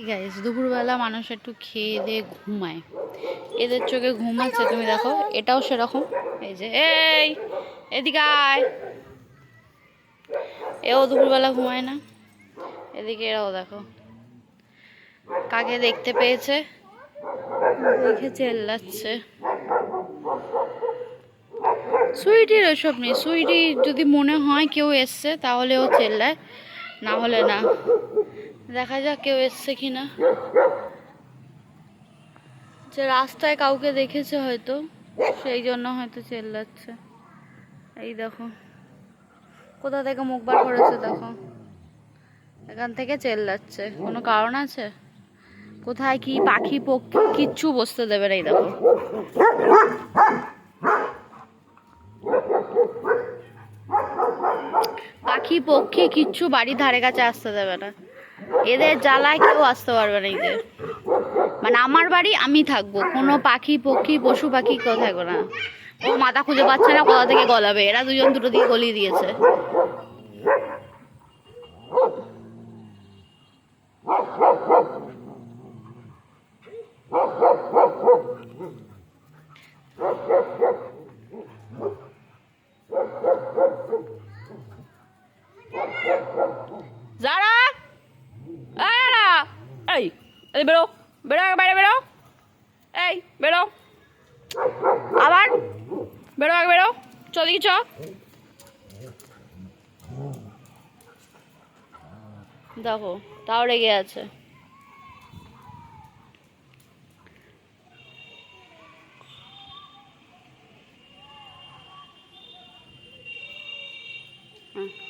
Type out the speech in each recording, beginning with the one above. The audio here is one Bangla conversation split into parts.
গাইস দুপুরবেলা মানুষ একটু খেয়ে দিয়ে ঘুমায়, এদের চোখে ঘুমাচ্ছে তুমি দেখো, এটাও সেরকম। এই যে এদিকে আয়, এও দুপুরবেলা ঘুমায় না। এদিকে এরাও দেখো কাকে দেখতে পেয়েছে, দেখে চেল্লাচ্ছে। সুইটির ওসব নেই, সুইটি যদি মনে হয় কেউ এসছে তাহলে ও চেল্লায়, না হলে না। দেখা যাক কেউ এসছে কিনা। যে রাস্তায় কাউকে দেখেছে হয়তো, সেই জন্য হয়তো চেল্লাচ্ছে। এই দেখো কোথা থেকে মুখ বার করেছে, দেখো এখান থেকে চেল্লাচ্ছে। কোনো কারণ আছে? কোথায় কি পাখি পক্ষী কিচ্ছু বসতে দেবে না। এই দেখো পাখি পক্ষী কিচ্ছু বাড়ির ধারে কাছে আসতে দেবে না, এদের জ্বালায় কেউ আসতে পারবে না। এদের মানে আমার বাড়ি আমি থাকবো, কোনো পাখি পক্ষী পশু পাখি কেউ থাকবে না। ও মাথা খুঁজে পাচ্ছে না কোথা থেকে গলাবে, এরা দুজন দুটো দিয়ে গলিয়ে দিয়েছে। যারা এই এই বেরো বেরো, বাইরে বেরো, এই বেরো, আবার বেরো, আগে বেরো, চল চ। দেখো তাও রেগে আছে।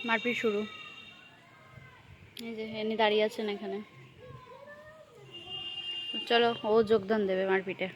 মারপিট শুরু। এই যে এনি দাঁড়িয়ে আছেন এখানে, চলো ও যোগদান দেবে মারপিটে।